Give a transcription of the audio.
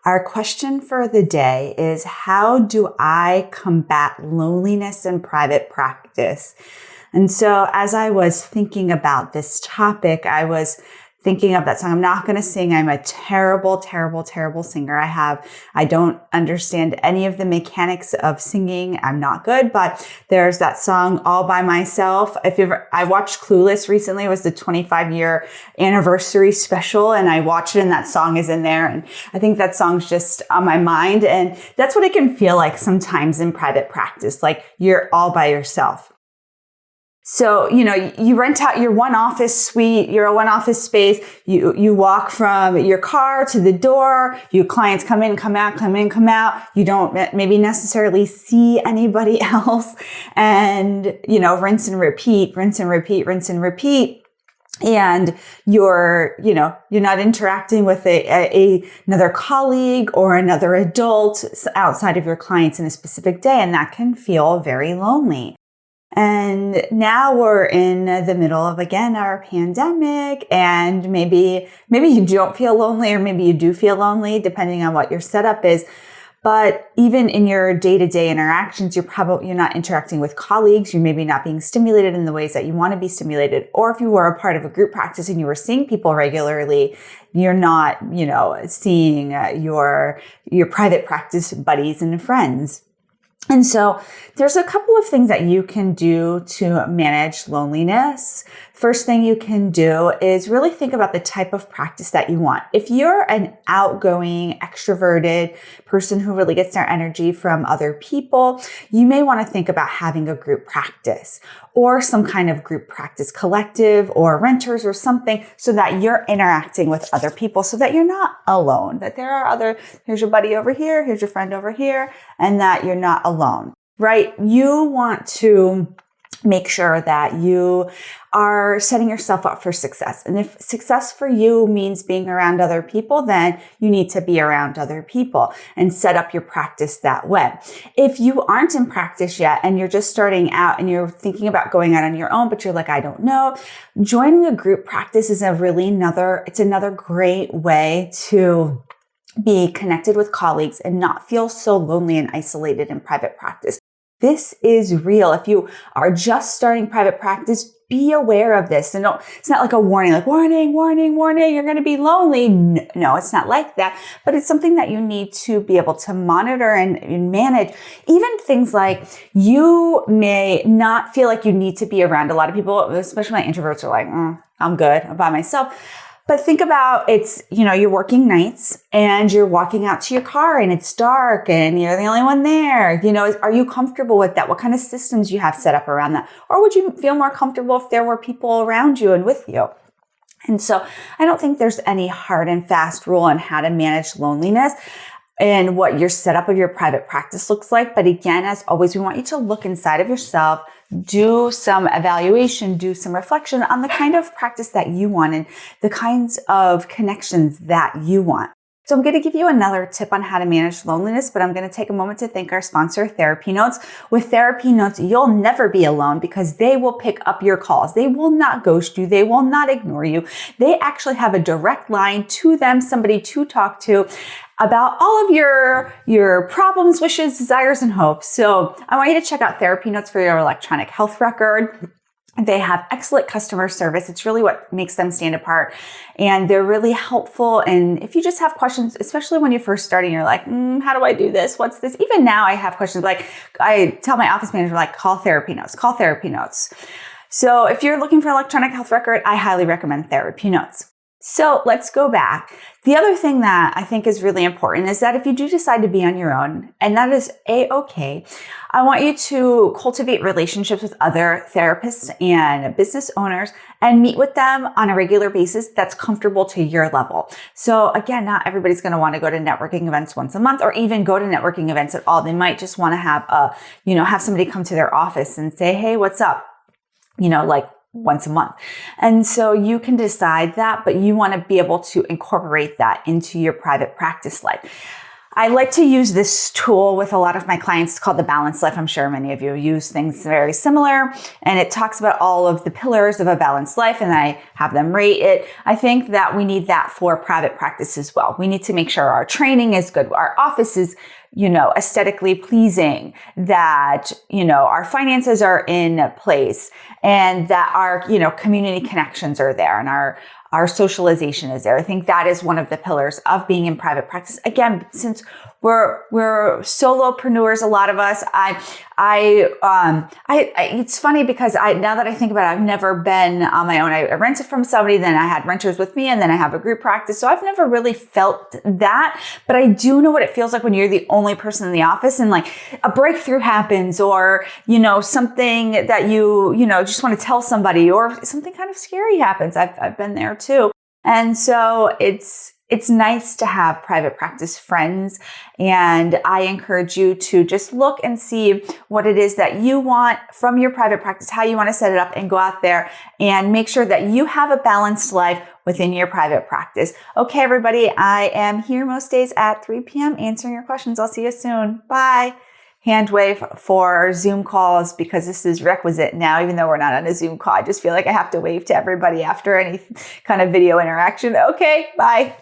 Our question for the day is, how do I combat loneliness in private practice? And so as I was thinking about this topic, I was thinking of that song. I'm not going to sing. I'm a terrible, terrible, terrible singer. I don't understand any of the mechanics of singing. I'm not good, but there's that song All by Myself. I watched Clueless recently. It was the 25-year anniversary special, and I watched it, and that song is in there. And I think that song's just on my mind. And that's what it can feel like sometimes in private practice, like you're all by yourself. So, you rent out your one office suite, your one office space. You walk from your car to the door. Your clients come in, come out, come in, come out. You don't maybe necessarily see anybody else, and, rinse and repeat, rinse and repeat, rinse and repeat. And you're not interacting with another colleague or another adult outside of your clients in a specific day. And that can feel very lonely. And now we're in the middle of, again, our pandemic, and maybe you don't feel lonely, or maybe you do feel lonely, depending on what your setup is. But even in your day-to-day interactions, you're not interacting with colleagues. You're maybe not being stimulated in the ways that you want to be stimulated. Or if you were a part of a group practice and you were seeing people regularly, you're not, seeing your private practice buddies and friends. And so there's a couple of things that you can do to manage loneliness. First thing you can do is really think about the type of practice that you want. If you're an outgoing, extroverted person who really gets their energy from other people, you may want to think about having a group practice or some kind of group practice collective or renters or something, so that you're interacting with other people, so that you're not alone, that here's your buddy over here, here's your friend over here, and that you're not alone, right? You want to make sure that you are setting yourself up for success. And if success for you means being around other people, then you need to be around other people and set up your practice that way. If you aren't in practice yet and you're just starting out and you're thinking about going out on your own, but you're like, I don't know, joining a group practice is another great way to be connected with colleagues and not feel so lonely and isolated in private practice. This is real. If you are just starting private practice, be aware of this. And it's not like a warning, like warning, warning, warning, you're going to be lonely. No, it's not like that. But it's something that you need to be able to monitor and manage. Even things like, you may not feel like you need to be around a lot of people, especially my introverts are like, I'm good, I'm by myself. But think about you're working nights and you're walking out to your car and it's dark and you're the only one there. Are you comfortable with that? What kind of systems you have set up around that? Or would you feel more comfortable if there were people around you and with you? And so I don't think there's any hard and fast rule on how to manage loneliness and what your setup of your private practice looks like. But again, as always, we want you to look inside of yourself, do some evaluation, do some reflection on the kind of practice that you want and the kinds of connections that you want. So I'm going to give you another tip on how to manage loneliness, but I'm going to take a moment to thank our sponsor, TherapyNotes. With TherapyNotes, you'll never be alone because they will pick up your calls. They will not ghost you. They will not ignore you. They actually have a direct line to them, somebody to talk to about all of your problems, wishes, desires, and hopes. So I want you to check out TherapyNotes for your electronic health record. They have excellent customer service. It's really what makes them stand apart. And they're really helpful. And if you just have questions, especially when you're first starting, you're like, how do I do this? What's this? Even now I have questions. Like, I tell my office manager, call TherapyNotes, call TherapyNotes. So if you're looking for electronic health record, I highly recommend TherapyNotes. So let's go back. The other thing that I think is really important is that if you do decide to be on your own, and that is A-okay, I want you to cultivate relationships with other therapists and business owners and meet with them on a regular basis that's comfortable to your level. So again, not everybody's going to want to go to networking events once a month or even go to networking events at all. They might just want to have somebody come to their office and say, hey, what's up? Once a month. And so you can decide that, but you want to be able to incorporate that into your private practice life. I like to use this tool with a lot of my clients. It's called the Balanced Life. I'm sure many of you use things very similar, and it talks about all of the pillars of a balanced life, and I have them rate it. I think that we need that for private practice as well. We need to make sure our training is good, our office is, aesthetically pleasing, that, our finances are in place, and that our, community connections are there, and our socialization is there. I think that is one of the pillars of being in private practice. Again, since we're solopreneurs, a lot of us, it's funny because now that I think about it, I've never been on my own. I rented from somebody, then I had renters with me, and then I have a group practice. So I've never really felt that, but I do know what it feels like when you're the only person in the office and like a breakthrough happens, or, something that you just want to tell somebody, or something kind of scary happens. I've been there too. And so it's nice to have private practice friends. And I encourage you to just look and see what it is that you want from your private practice, how you want to set it up, and go out there and make sure that you have a balanced life within your private practice. Okay, everybody, I am here most days at 3 p.m. answering your questions. I'll see you soon. Bye. Hand wave for Zoom calls because this is requisite now, even though we're not on a Zoom call. I just feel like I have to wave to everybody after any kind of video interaction. Okay, bye.